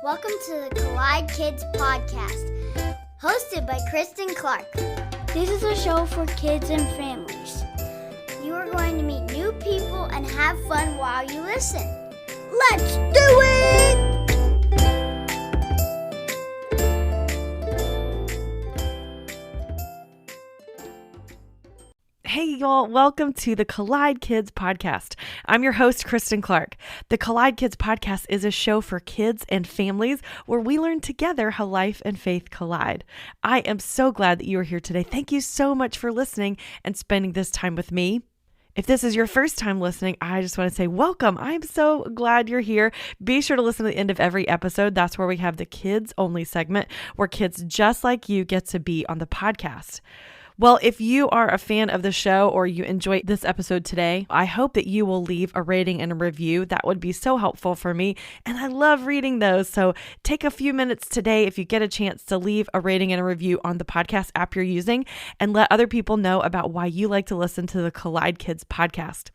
Welcome to the Collide Kids podcast, hosted by Kristen Clark. This is a show for kids and families. You are going to meet new people and have fun while you listen. Let's do it! Hey y'all, welcome to the Collide Kids podcast. I'm your host, Kristen Clark. The Collide Kids podcast is a show for kids and families where we learn together how life and faith collide. I am so glad that you are here today. Thank you so much for listening and spending this time with me. If this is your first time listening, I just want to say welcome. I'm so glad you're here. Be sure to listen to the end of every episode. That's where we have the kids only segment where kids just like you get to be on the podcast. Well, if you are a fan of the show or you enjoyed this episode today, I hope that you will leave a rating and a review. That would be so helpful for me, and I love reading those. So take a few minutes today if you get a chance to leave a rating and a review on the podcast app you're using and let other people know about why you like to listen to the Collide Kids podcast.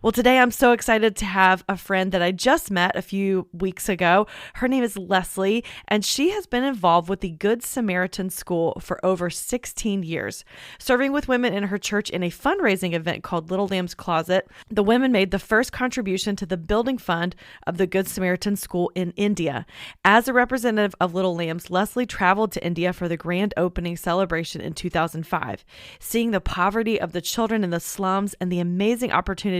Well, today I'm so excited to have a friend that I just met a few weeks ago. Her name is Leslie, and she has been involved with the Good Samaritan School for over 16 years, serving with women in her church in a fundraising event called Little Lamb's Closet. The women made the first contribution to the building fund of the Good Samaritan School in India. As a representative of Little Lambs, Leslie traveled to India for the grand opening celebration in 2005, seeing the poverty of the children in the slums and the amazing opportunity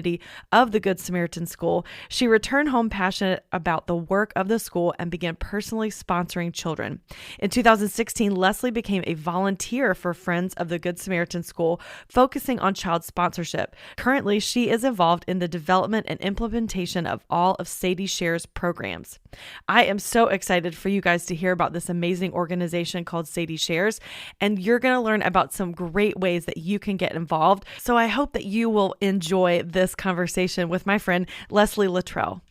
of the Good Samaritan School. She returned home passionate about the work of the school and began personally sponsoring children. In 2016, Leslie became a volunteer for Friends of the Good Samaritan School, focusing on child sponsorship. Currently, she is involved in the development and implementation of all of Sadie Share's programs. I am so excited for you guys to hear about this amazing organization called Sadie Shares, and you're going to learn about some great ways that you can get involved. So I hope that you will enjoy this conversation with my friend Leslie Littrell.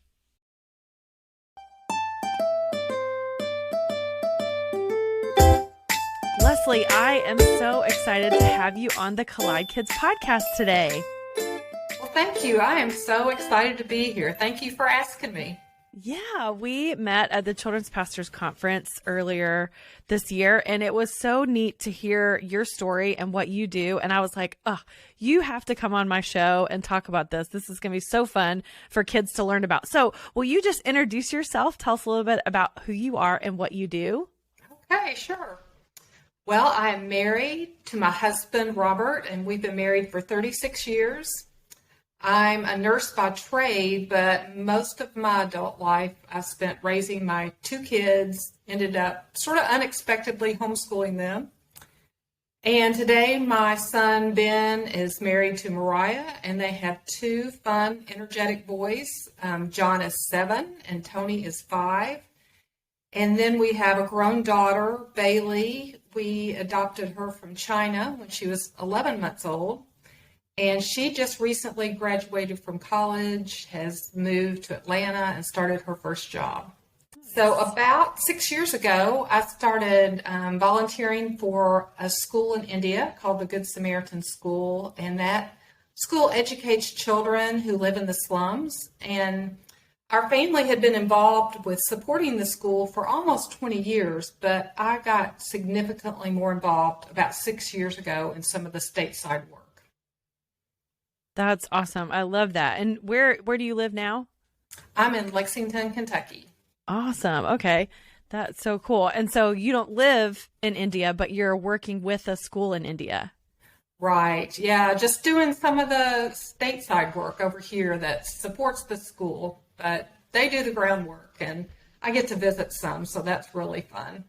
Leslie, I am so excited to have you on the Collide Kids podcast today. Well, thank you. I am so excited to be here. Thank you for asking me. Yeah, we met at the Children's Pastors Conference earlier this year, and it was so neat to hear your story and what you do. And I was like, oh, you have to come on my show and talk about this. This is going to be so fun for kids to learn about. So will you just introduce yourself? Tell us a little bit about who you are and what you do. Okay, sure. Well, I am married to my husband, Robert, and we've been married for 36 years. I'm a nurse by trade, but most of my adult life I spent raising my two kids, ended up sort of unexpectedly homeschooling them. And today my son, Ben, is married to Mariah, and they have two fun, energetic boys. John is 7 and Tony is 5. And then we have a grown daughter, Bailey. We adopted her from China when she was 11 months old. And she just recently graduated from college, has moved to Atlanta, and started her first job. So about 6 years ago, I started volunteering for a school in India called the Good Samaritan School. And that school educates children who live in the slums. And our family had been involved with supporting the school for almost 20 years, but I got significantly more involved about 6 years ago in some of the stateside work. That's awesome. I love that. And where do you live now? I'm in Lexington, Kentucky. Awesome. Okay. That's so cool. And so you don't live in India, but you're working with a school in India. Right. Yeah. Just doing some of the stateside work over here that supports the school, but they do the groundwork and I get to visit some. So that's really fun.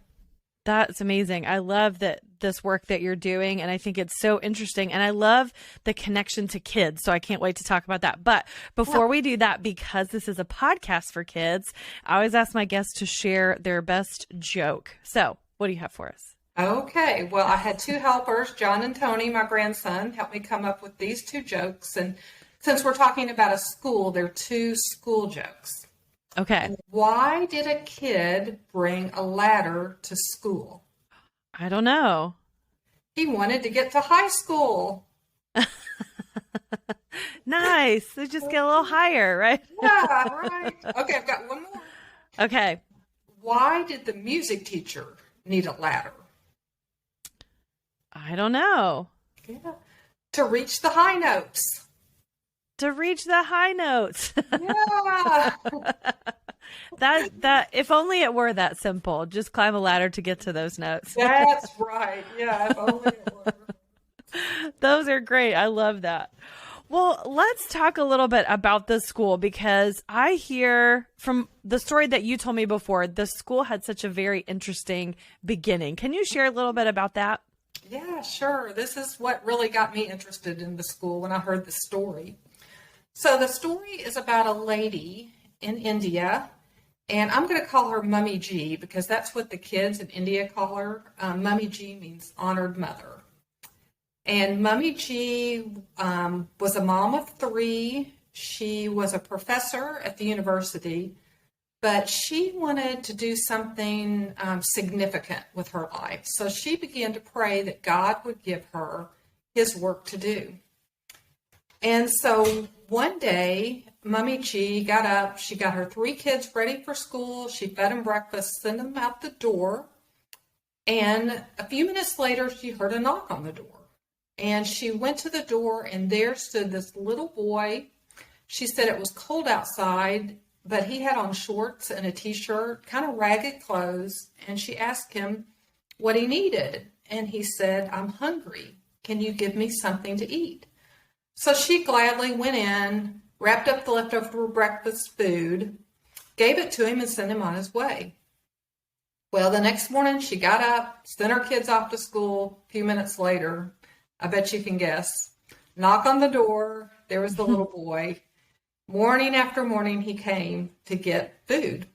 That's amazing. I love this work that you're doing, and I think it's so interesting. And I love the connection to kids, so I can't wait to talk about that. But before we do that, because this is a podcast for kids, I always ask my guests to share their best joke. So what do you have for us? Okay. Well, I had two helpers, John and Tony, my grandson, help me come up with these two jokes. And since we're talking about a school, they're two school jokes. Okay. Why did a kid bring a ladder to school? I don't know. He wanted to get to high school. Nice. They just get a little higher, right? Yeah, right. Okay, I've got one more. Okay. why did the music teacher need a ladder? I don't know. Yeah. To reach the high notes. To reach the high notes. Yeah. That if only it were that simple. Just climb a ladder to get to those notes. That's right. Yeah, if only it were. Those are great. I love that. Well, let's talk a little bit about the school, because I hear from the story that you told me before, the school had such a very interesting beginning. Can you share a little bit about that? Yeah, sure. This is what really got me interested in the school when I heard the story. So the story is about a lady in India, and I'm going to call her Mummy G because that's what the kids in India call her. Mummy G means honored mother. And Mummy G was a mom of 3. She was a professor at the university, but she wanted to do something significant with her life. So she began to pray that God would give her his work to do. And so one day, Mummy G got up. She got her 3 kids ready for school. She fed them breakfast, sent them out the door. And a few minutes later, she heard a knock on the door. And she went to the door, and there stood this little boy. She said it was cold outside, but he had on shorts and a t-shirt, kind of ragged clothes. And she asked him what he needed. And he said, "I'm hungry. Can you give me something to eat?" So she gladly went in, wrapped up the leftover breakfast food, gave it to him, and sent him on his way. Well, the next morning she got up, sent her kids off to school. A few minutes later, I bet you can guess, knock on the door, there was the little boy. Morning after morning, he came to get food.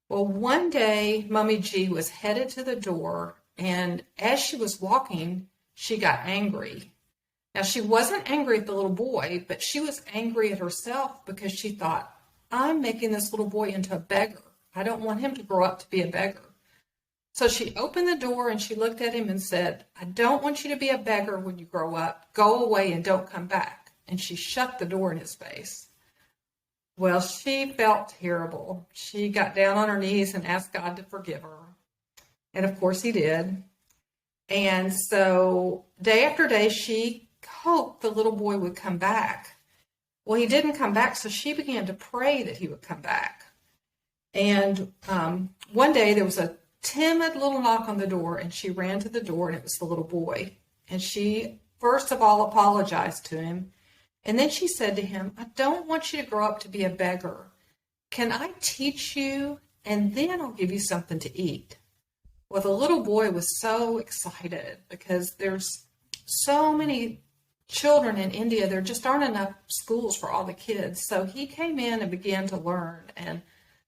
Well, one day, Mummy G was headed to the door, and as she was walking, she got angry. Now, she wasn't angry at the little boy, but she was angry at herself because she thought, I'm making this little boy into a beggar. I don't want him to grow up to be a beggar. So she opened the door and she looked at him and said, I don't want you to be a beggar when you grow up. Go away and don't come back. And she shut the door in his face. Well, she felt terrible. She got down on her knees and asked God to forgive her. And of course he did. And so day after day, she hoped the little boy would come back. Well, he didn't come back, so she began to pray that he would come back. And one day there was a timid little knock on the door, and she ran to the door, and it was the little boy. And she first of all apologized to him, and then she said to him, I don't want you to grow up to be a beggar. Can I teach you, and then I'll give you something to eat? Well, the little boy was so excited because there's so many children in India. There just aren't enough schools for all the kids. So he came in and began to learn, and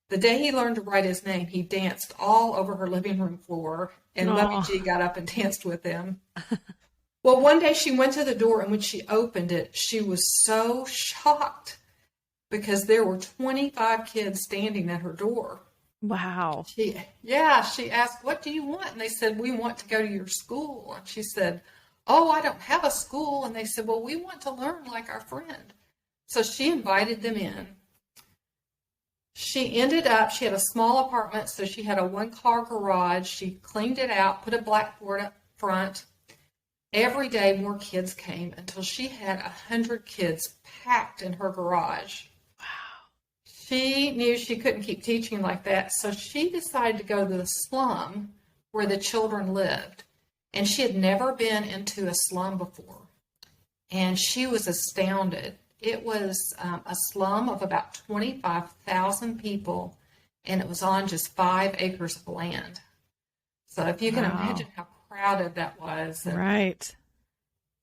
the day he learned to write his name, he danced all over her living room floor, and Mummy G got up and danced with him. Well, one day she went to the door, and when she opened it, she was so shocked because there were 25 kids standing at her door. Wow. She asked, what do you want? And they said, we want to go to your school. And she said, oh, I don't have a school. And they said, well, we want to learn like our friend. So she invited them in. She had a small apartment, so she had a 1-car garage. She cleaned it out, put a blackboard up front. Every day more kids came until she had 100 kids packed in her garage. Wow. She knew she couldn't keep teaching like that, so she decided to go to the slum where the children lived. And she had never been into a slum before. And she was astounded. It was a slum of about 25,000 people, and it was on just 5 acres of land. So if you can imagine how crowded that was. Right.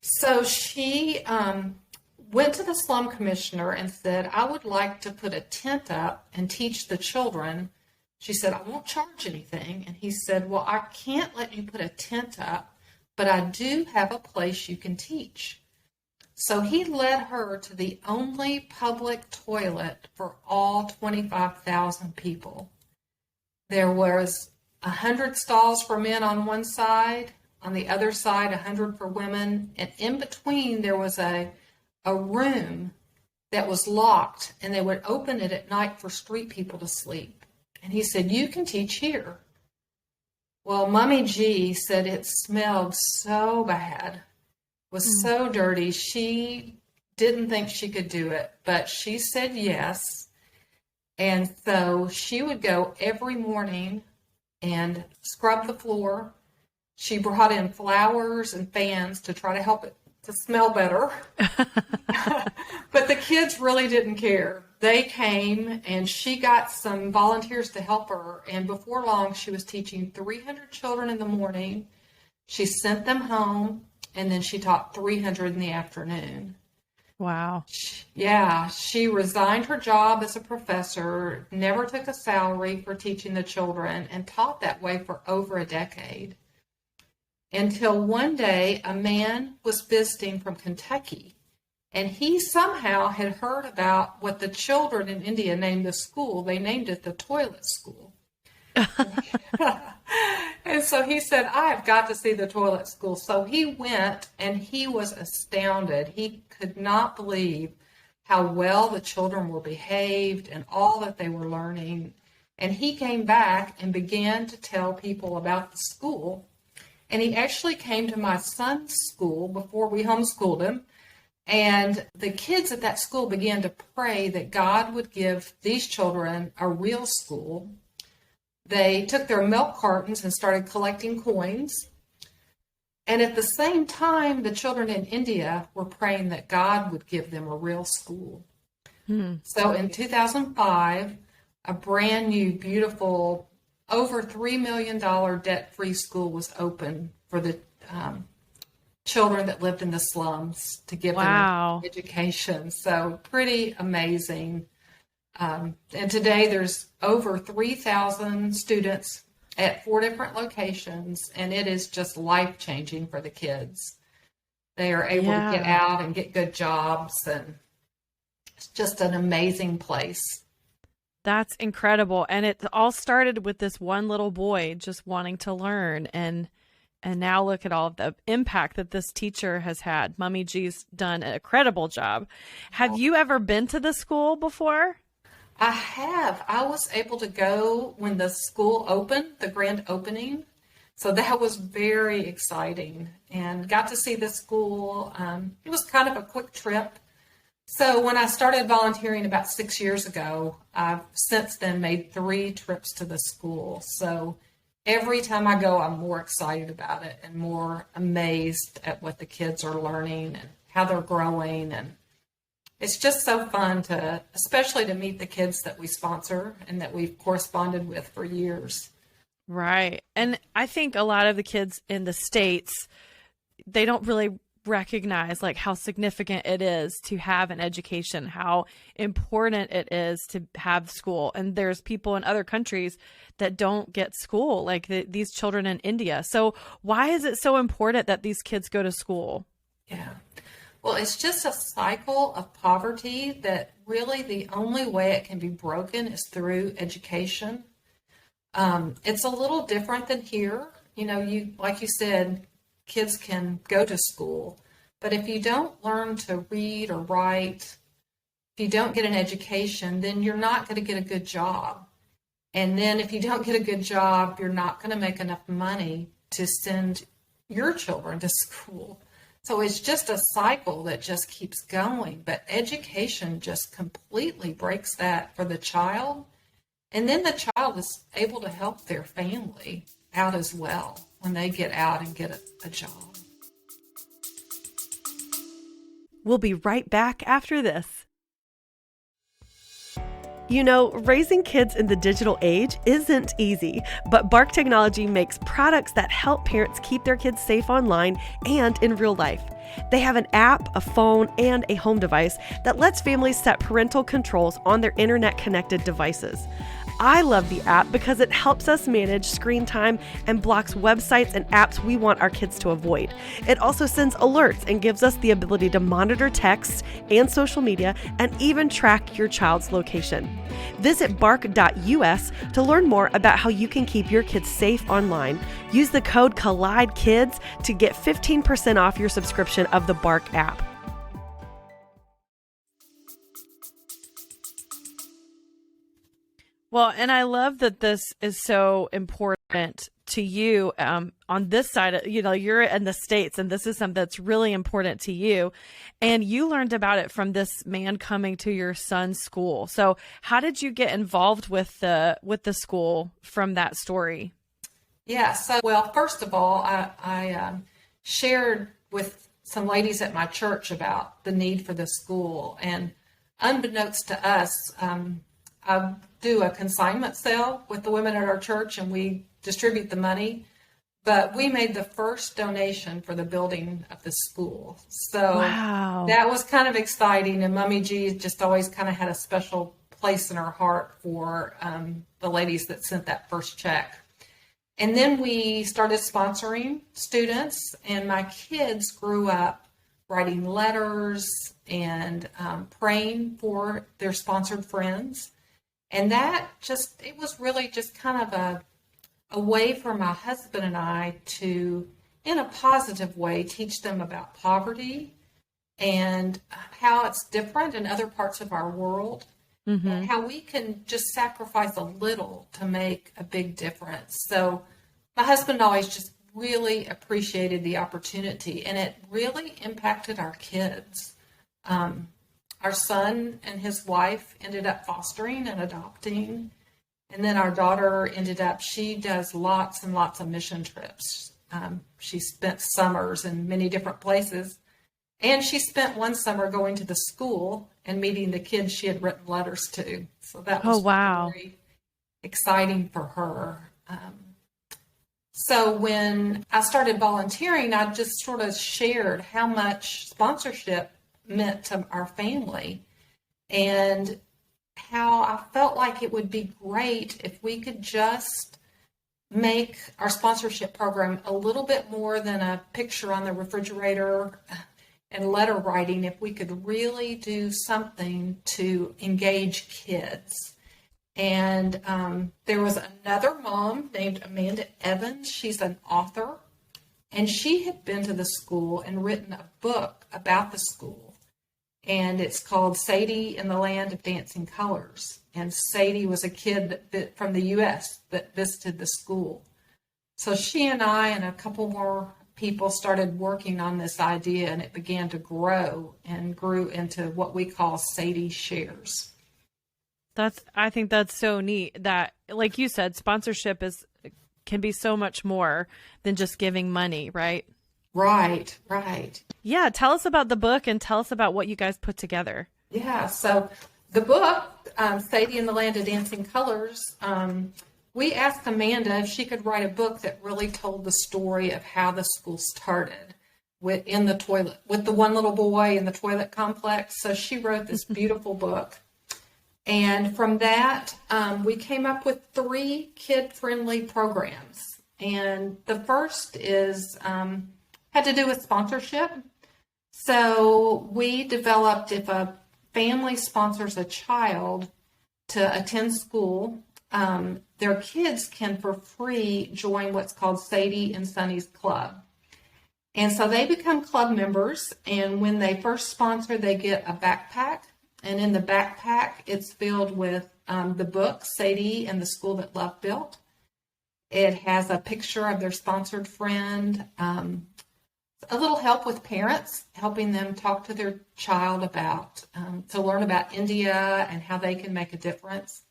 So she went to the slum commissioner and said, I would like to put a tent up and teach the children. She said, I won't charge anything. And he said, well, I can't let you put a tent up, but I do have a place you can teach. So he led her to the only public toilet for all 25,000 people. There was 100 stalls for men on one side, on the other side 100 for women, and in between there was a room that was locked, and they would open it at night for street people to sleep. And he said, you can teach here. Well, Mommy G said it smelled so bad, was so dirty. She didn't think she could do it, but she said yes. And so she would go every morning and scrub the floor. She brought in flowers and fans to try to help it to smell better. But the kids really didn't care. They came and she got some volunteers to help her. And before long, she was teaching 300 children in the morning. She sent them home and then she taught 300 in the afternoon. Wow. Yeah, she resigned her job as a professor, never took a salary for teaching the children, and taught that way for over a decade. Until one day, a man was visiting from Kentucky, and he somehow had heard about what the children in India named the school. They named it the toilet school. And so he said, I've got to see the toilet school. So he went, and he was astounded. He could not believe how well the children were behaved and all that they were learning. And he came back and began to tell people about the school. And he actually came to my son's school before we homeschooled him. And the kids at that school began to pray that God would give these children a real school. They took their milk cartons and started collecting coins. And at the same time, the children in India were praying that God would give them a real school. So in 2005, a brand new, beautiful, over $3 million debt-free school was open for the children that lived in the slums to give them education. So pretty amazing. And today there's over 3,000 students at 4 different locations, and it is just life-changing for the kids. They are able to get out and get good jobs, and it's just an amazing place. That's incredible. And it all started with this one little boy just wanting to learn. And now look at all of the impact that this teacher has had. Mommy G's done an incredible job. Have you ever been to the school before? I have. I was able to go when the school opened, the grand opening. So that was very exciting, and got to see the school. It was kind of a quick trip. So when I started volunteering about 6 years ago, I've since then made 3 trips to the school. So every time I go, I'm more excited about it and more amazed at what the kids are learning and how they're growing. And it's just so fun to, especially to meet the kids that we sponsor and that we've corresponded with for years. Right. And I think a lot of the kids in the States, they don't really recognize like how significant it is to have an education, how important it is to have school. And there's people in other countries that don't get school, like these children in India. So why is it so important that these kids go to school? Yeah. Well, it's just a cycle of poverty that really the only way it can be broken is through education. It's a little different than here. You know, like you said, kids can go to school, but if you don't learn to read or write, if you don't get an education, then you're not going to get a good job. And then if you don't get a good job, you're not going to make enough money to send your children to school. So it's just a cycle that just keeps going. But education just completely breaks that for the child. And then the child is able to help their family out as well when they get out and get a job. We'll be right back after this. You know, raising kids in the digital age isn't easy, but Bark Technology makes products that help parents keep their kids safe online and in real life. They have an app, a phone, and a home device that lets families set parental controls on their internet-connected devices. I love the app because it helps us manage screen time and blocks websites and apps we want our kids to avoid. It also sends alerts and gives us the ability to monitor texts and social media and even track your child's location. Visit bark.us to learn more about how you can keep your kids safe online. Use the code COLLIDEKIDS to get 15% off your subscription of the Bark app. Well, and I love that this is so important to you on this side. You're in the States, and this is something that's really important to you. And you learned about it from this man coming to your son's school. So how did you get involved with the school from that story? Yeah, so, well, first of all, I shared with some ladies at my church about the need for this school. And unbeknownst to us, I do a consignment sale with the women at our church, and we distribute the money. But we made the first donation for the building of the school. So Wow. that was kind of exciting. And Mommy G just always kind of had a special place in her heart for the ladies that sent that first check. And then we started sponsoring students, and my kids grew up writing letters and praying for their sponsored friends. And it was really just kind of a way for my husband and I to, in a positive way, teach them about poverty and how it's different in other parts of our world. Mm-hmm. And how we can just sacrifice a little to make a big difference. So my husband always just really appreciated the opportunity, and it really impacted our kids. Our son and his wife ended up fostering and adopting. And then our daughter she does lots and lots of mission trips. She spent summers in many different places. And she spent one summer going to the school and meeting the kids she had written letters to. So that was very exciting for her. So when I started volunteering, I just sort of shared how much sponsorship meant to our family and how I felt like it would be great if we could just make our sponsorship program a little bit more than a picture on the refrigerator and letter writing, if we could really do something to engage kids. And there was another mom named Amanda Evans. She's an author, and she had been to the school and written a book about the school. And it's called Sadie in the Land of Dancing Colors. And Sadie was a kid from the U.S. that visited the school. So she and I and a couple more people started working on this idea, and it began to grow and grew into what we call Sadie Shares. I think that's so neat that, like you said, sponsorship can be so much more than just giving money, right? Right. Yeah. Tell us about the book and tell us about what you guys put together. Yeah. So the book, Sadie in the Land of Dancing Colors, we asked Amanda if she could write a book that really told the story of how the school started in the toilet with the one little boy in the toilet complex. So she wrote this beautiful book. And from that, we came up with 3 kid-friendly programs. And the first had to do with sponsorship. So we developed, if a family sponsors a child to attend school, their kids can for free join what's called Sadie and Sonny's Club. And so they become club members, and when they first sponsor, they get a backpack. And in the backpack, it's filled with the book, Sadie and the School That Love Built. It has a picture of their sponsored friend, a little help with parents, helping them talk to their child to learn about India and how they can make a difference.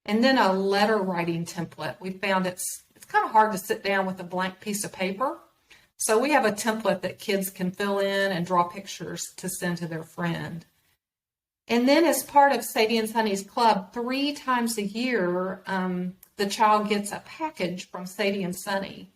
And then a letter writing template. We found it's kind of hard to sit down with a blank piece of paper. So we have a template that kids can fill in and draw pictures to send to their friend. And then as part of Sadie and Sonny's Club, 3 times a year, the child gets a package from Sadie and Sonny.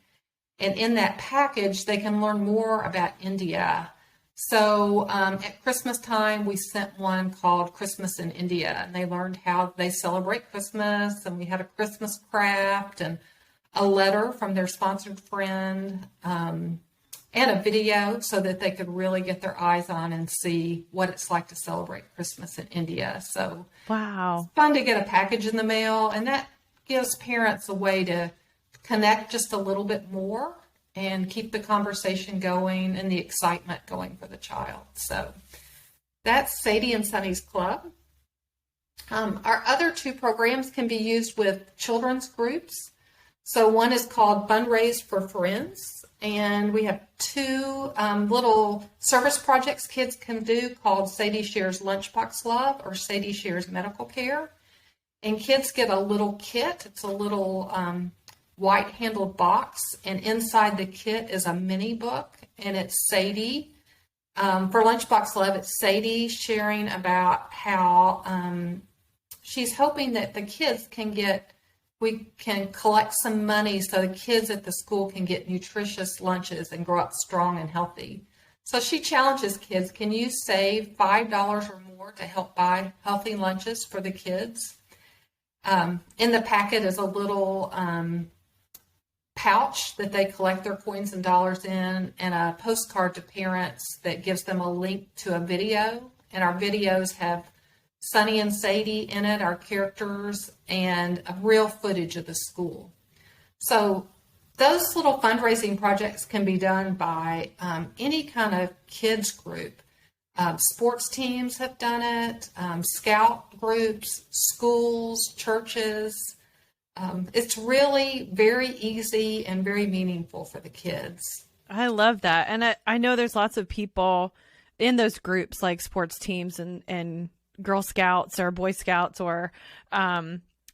And in that package, they can learn more about India. So at Christmas time, we sent one called Christmas in India, and they learned how they celebrate Christmas. And we had a Christmas craft and a letter from their sponsored friend and a video so that they could really get their eyes on and see what it's like to celebrate Christmas in India. So wow, it's fun to get a package in the mail, and that gives parents a way to connect just a little bit more and keep the conversation going and the excitement going for the child. So that's Sadie and Sonny's Club. Our other two programs can be used with children's groups. So one is called Fundraise for Friends, and we have two little service projects kids can do called Sadie Shares Lunchbox Love or Sadie Shares Medical Care. And kids get a little kit. It's a little white-handled box, and inside the kit is a mini book, and it's Sadie. For Lunchbox Love, it's Sadie sharing about how she's hoping that the kids we can collect some money so the kids at the school can get nutritious lunches and grow up strong and healthy. So she challenges kids, can you save $5 or more to help buy healthy lunches for the kids? In the packet is a little pouch that they collect their coins and dollars in, and a postcard to parents that gives them a link to a video. And our videos have Sunny and Sadie in it, our characters, and a real footage of the school. So those little fundraising projects can be done by any kind of kids group. Sports teams have done it, scout groups, schools, churches. It's really very easy and very meaningful for the kids. I love that. And I know there's lots of people in those groups like sports teams and Girl Scouts or Boy Scouts or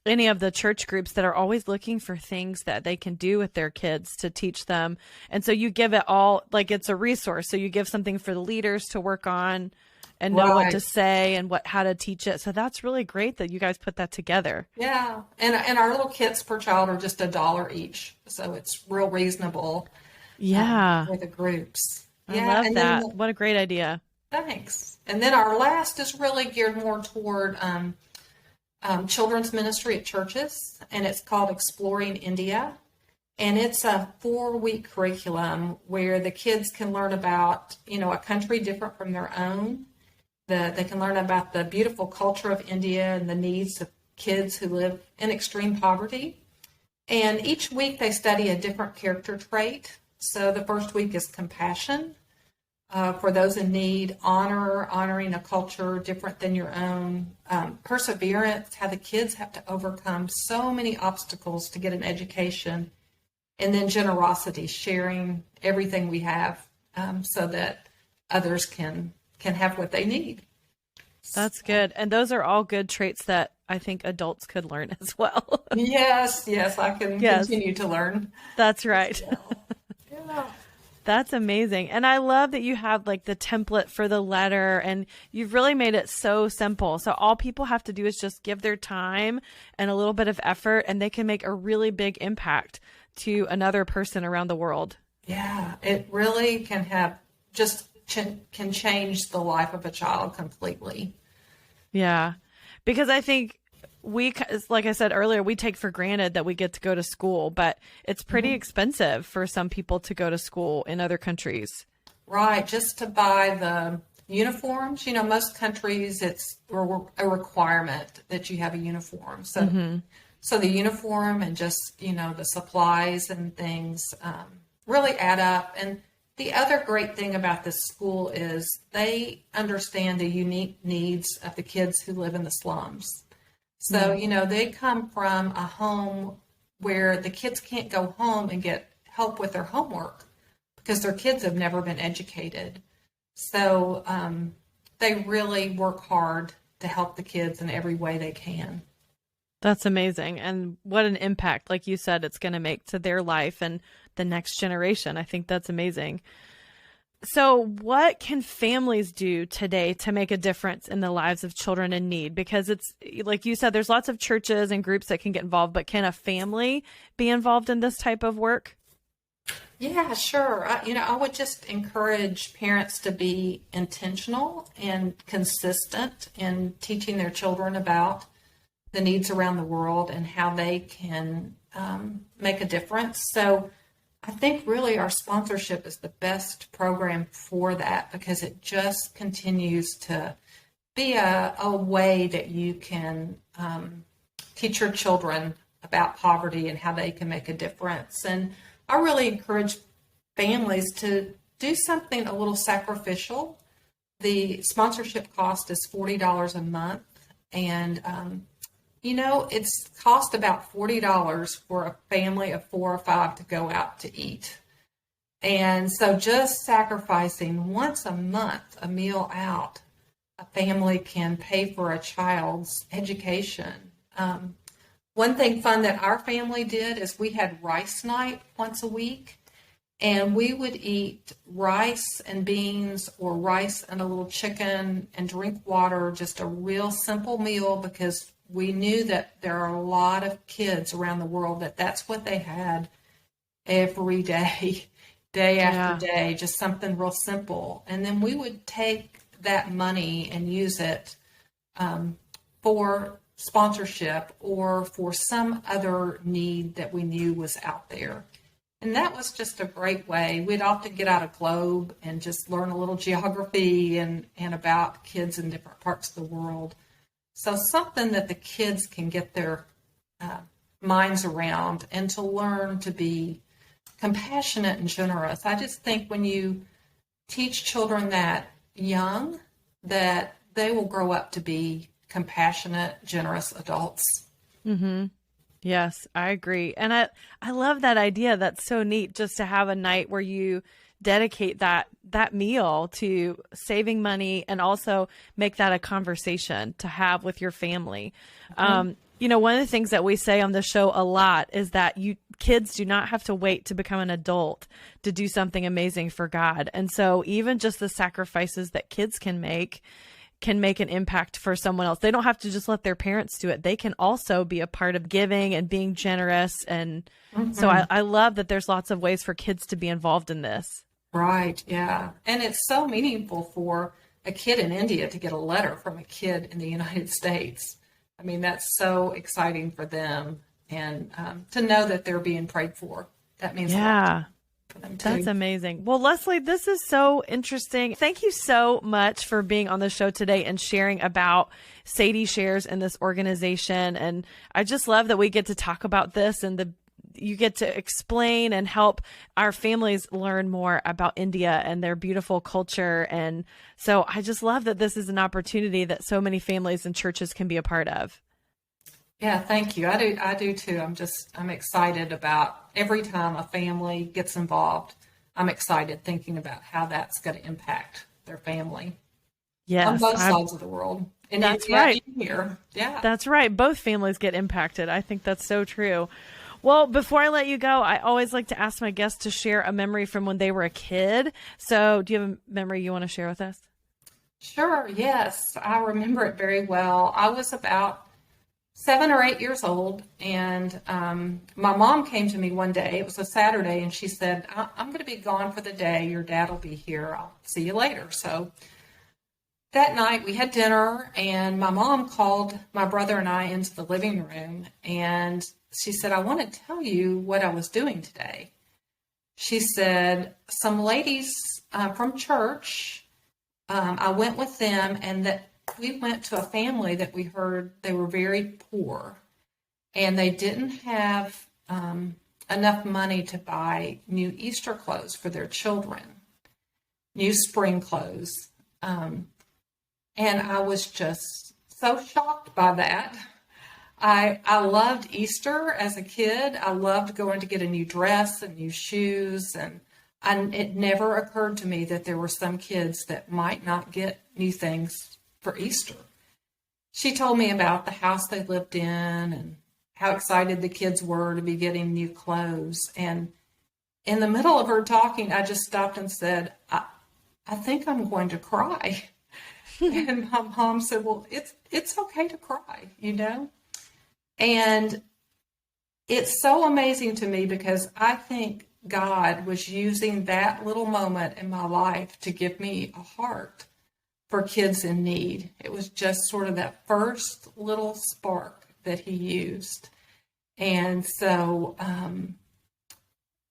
any of the church groups that are always looking for things that they can do with their kids to teach them. And so you give it all, like it's a resource. So you give something for the leaders to work on and know what to say and how to teach it. So that's really great that you guys put that together. Yeah. And our little kits per child are just $1 each. So it's real reasonable. Yeah. For the groups. I love that. What a great idea. Thanks. And then our last is really geared more toward children's ministry at churches, and it's called Exploring India. And it's a 4-week curriculum where the kids can learn about, a country different from their own. They can learn about the beautiful culture of India and the needs of kids who live in extreme poverty. And each week they study a different character trait. So the first week is compassion. For those in need, honoring a culture different than your own, perseverance, how the kids have to overcome so many obstacles to get an education, and then generosity, sharing everything we have so that others can have what they need. That's good. And those are all good traits that I think adults could learn as well. Yes, I can continue to learn. That's right. Yeah. That's amazing. And I love that you have like the template for the letter and you've really made it so simple. So all people have to do is just give their time and a little bit of effort and they can make a really big impact to another person around the world. Yeah, it really can have can change the life of a child completely. Yeah, because I think like I said earlier, we take for granted that we get to go to school, but it's pretty expensive for some people to go to school in other countries. Right. Just to buy the uniforms, most countries, it's a requirement that you have a uniform. So, so the uniform and just, the supplies and things really add up. And the other great thing about this school is they understand the unique needs of the kids who live in the slums. So, they come from a home where the kids can't go home and get help with their homework because their kids have never been educated. So they really work hard to help the kids in every way they can. That's amazing. And what an impact, like you said, it's going to make to their life and the next generation. I think that's amazing. So what can families do today to make a difference in the lives of children in need? Because it's like you said, there's lots of churches and groups that can get involved, but can a family be involved in this type of work? Yeah, sure. I would just encourage parents to be intentional and consistent in teaching their children about the needs around the world and how they can make a difference. So I think really our sponsorship is the best program for that because it just continues to be a way that you can teach your children about poverty and how they can make a difference. And I really encourage families to do something a little sacrificial. The sponsorship cost is $40 a month, And, it's cost about $40 for a family of 4 or 5 to go out to eat. And so just sacrificing once a month a meal out, a family can pay for a child's education. One thing fun that our family did is we had rice night once a week, and we would eat rice and beans or rice and a little chicken and drink water, just a real simple meal, because we knew that there are a lot of kids around the world that's what they had every day, day after day, just something real simple. And then we would take that money and use it for sponsorship or for some other need that we knew was out there. And that was just a great way. We'd often get out a globe and just learn a little geography and about kids in different parts of the world. So something that the kids can get their minds around, and to learn to be compassionate and generous. I just think when you teach children that young, that they will grow up to be compassionate, generous adults. Mm-hmm. Yes, I agree. And I love that idea. That's so neat, just to have a night where you dedicate that meal to saving money, and also make that a conversation to have with your family. Mm-hmm. One of the things that we say on the show a lot is that kids do not have to wait to become an adult to do something amazing for God. And so even just the sacrifices that kids can make an impact for someone else. They don't have to just let their parents do it. They can also be a part of giving and being generous. And so I love that there's lots of ways for kids to be involved in this. Right. Yeah. And it's so meaningful for a kid in India to get a letter from a kid in the United States. I mean, that's so exciting for them. And to know that they're being prayed for, that means a lot for them too. That's amazing. Well, Leslie, this is so interesting. Thank you so much for being on the show today and sharing about Sadie Shares and this organization. And I just love that we get to talk about this, and you get to explain and help our families learn more about India and their beautiful culture. And so I just love that this is an opportunity that so many families and churches can be a part of. Yeah, thank you. I do too. I'm excited about every time a family gets involved. I'm excited thinking about how that's going to impact their family. Yes, on both sides of the world. And that's right. Here. Yeah. That's right. Both families get impacted. I think that's so true. Well, before I let you go, I always like to ask my guests to share a memory from when they were a kid. So do you have a memory you want to share with us? Sure. Yes. I remember it very well. I was about 7 or 8 years old, and my mom came to me one day. It was a Saturday, and she said, I'm going to be gone for the day. Your dad will be here. I'll see you later. So that night we had dinner, and my mom called my brother and I into the living room, and she said, I want to tell you what I was doing today. She said, some ladies from church, I went with them, and that we went to a family that we heard they were very poor, and they didn't have enough money to buy new Easter clothes for their children, new spring clothes. And I was just so shocked by that. I loved Easter as a kid. I loved going to get a new dress and new shoes, and it never occurred to me that there were some kids that might not get new things for Easter. She told me about the house they lived in and how excited the kids were to be getting new clothes. And in the middle of her talking, I just stopped and said, I think I'm going to cry. And my mom said, well, it's okay to cry, And it's so amazing to me, because I think God was using that little moment in my life to give me a heart for kids in need. It was just sort of that first little spark that he used. And so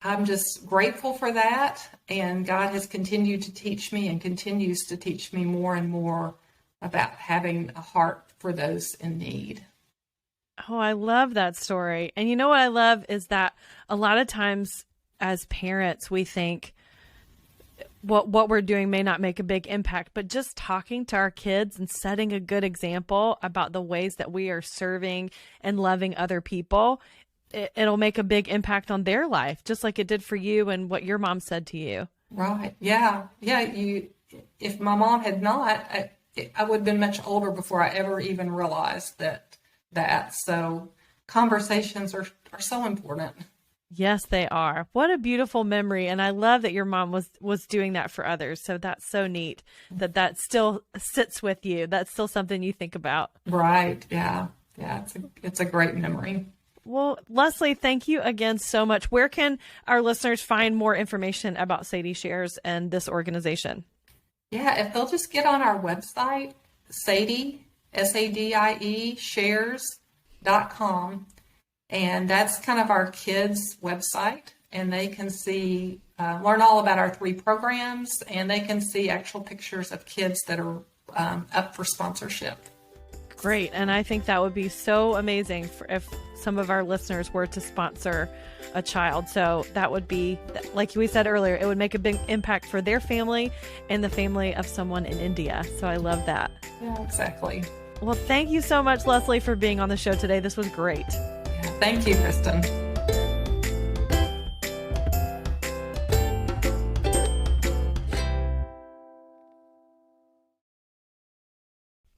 I'm just grateful for that. And God has continued to teach me and continues to teach me more and more about having a heart for those in need. Oh, I love that story. And you know what I love is that a lot of times as parents, we think, what we're doing may not make a big impact, but just talking to our kids and setting a good example about the ways that we are serving and loving other people, it'll make a big impact on their life, just like it did for you and what your mom said to you. Right. Yeah. Yeah. If my mom had not, I would have been much older before I ever even realized that. So conversations are so important. Yes, they are. What a beautiful memory. And I love that your mom was doing that for others. So that's so neat that still sits with you. That's still something you think about. Right. Yeah. Yeah. It's a great memory. Well, Leslie, thank you again so much. Where can our listeners find more information about Sadie Shares and this organization? Yeah, if they'll just get on our website, Sadie, SADIE, shares.com, and that's kind of our kids' website, and they can see, learn all about our 3 programs, and they can see actual pictures of kids that are up for sponsorship. Great. And I think that would be so amazing if some of our listeners were to sponsor a child. So that would be, like we said earlier, it would make a big impact for their family and the family of someone in India. So I love that. Yeah, exactly. Well, thank you so much, Leslie, for being on the show today. This was great. Yeah, thank you, Kristen.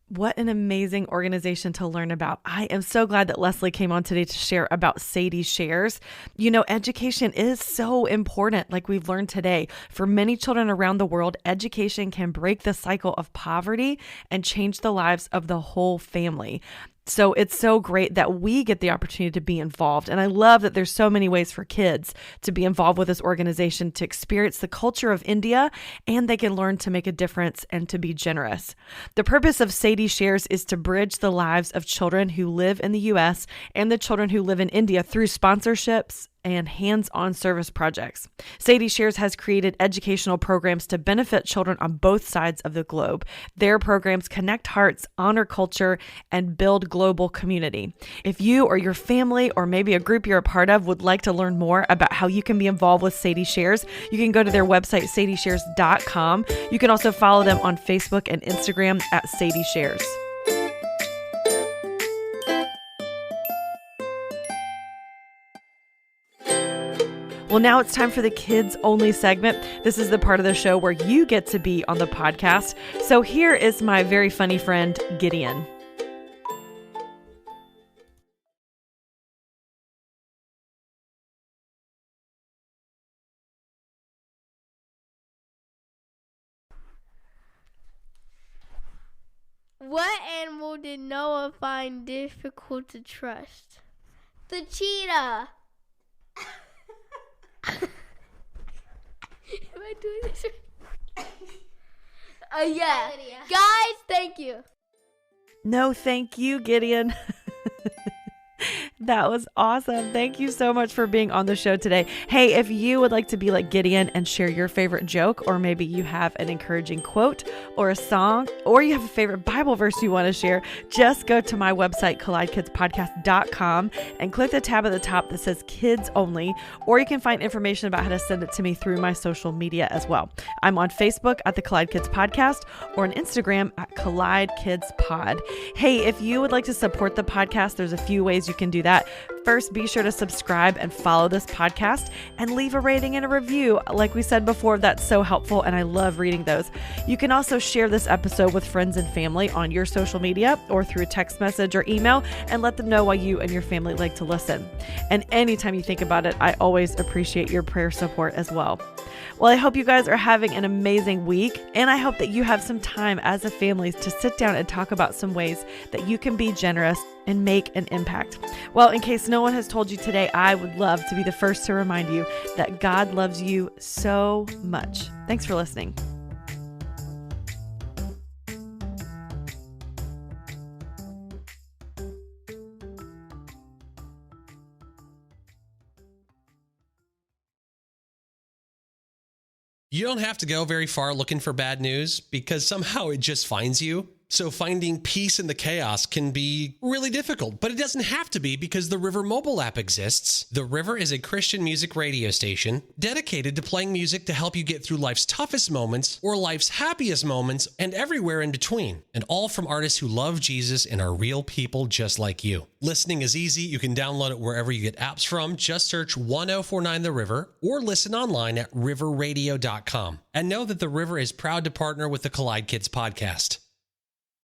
What an amazing organization to learn about. I am so glad that Leslie came on today to share about Sadie Shares. You know, education is so important, like we've learned today. For many children around the world, education can break the cycle of poverty and change the lives of the whole family. So it's so great that we get the opportunity to be involved. And I love that there's so many ways for kids to be involved with this organization, to experience the culture of India, and they can learn to make a difference and to be generous. The purpose of Sadie Shares is to bridge the lives of children who live in the U.S. and the children who live in India through sponsorships and hands-on service projects. Sadie Shares has created educational programs to benefit children on both sides of the globe. Their programs connect hearts, honor culture, and build global community. If you or your family or maybe a group you're a part of would like to learn more about how you can be involved with Sadie Shares, you can go to their website, sadieshares.com. You can also follow them on Facebook and Instagram at Sadie Shares. Well, now it's time for the kids only segment. This is the part of the show where you get to be on the podcast. So here is my very funny friend, Gideon. What animal did Noah find difficult to trust? The cheetah. Am I doing this right? Yeah. Guys, thank you. No, thank you, Gideon. That was awesome. Thank you so much for being on the show today. Hey, if you would like to be like Gideon and share your favorite joke, or maybe you have an encouraging quote or a song, or you have a favorite Bible verse you want to share, just go to my website, collidekidspodcast.com, and click the tab at the top that says Kids Only, or you can find information about how to send it to me through my social media as well. I'm on Facebook at the Collide Kids Podcast or on Instagram at Collide Kids Pod. Hey, if you would like to support the podcast, there's a few ways you can do that. First, be sure to subscribe and follow this podcast and leave a rating and a review. Like we said before, that's so helpful and I love reading those. You can also share this episode with friends and family on your social media or through a text message or email and let them know why you and your family like to listen. And anytime you think about it, I always appreciate your prayer support as well. Well, I hope you guys are having an amazing week, and I hope that you have some time as a family to sit down and talk about some ways that you can be generous and make an impact. Well, in case no one has told you today, I would love to be the first to remind you that God loves you so much. Thanks for listening. You don't have to go very far looking for bad news because somehow it just finds you. So finding peace in the chaos can be really difficult, but it doesn't have to be because the River mobile app exists. The River is a Christian music radio station dedicated to playing music to help you get through life's toughest moments or life's happiest moments and everywhere in between, and all from artists who love Jesus and are real people just like you. Listening is easy. You can download it wherever you get apps from. Just search 1049 The River or listen online at riverradio.com. And know that The River is proud to partner with the Collide Kids podcast.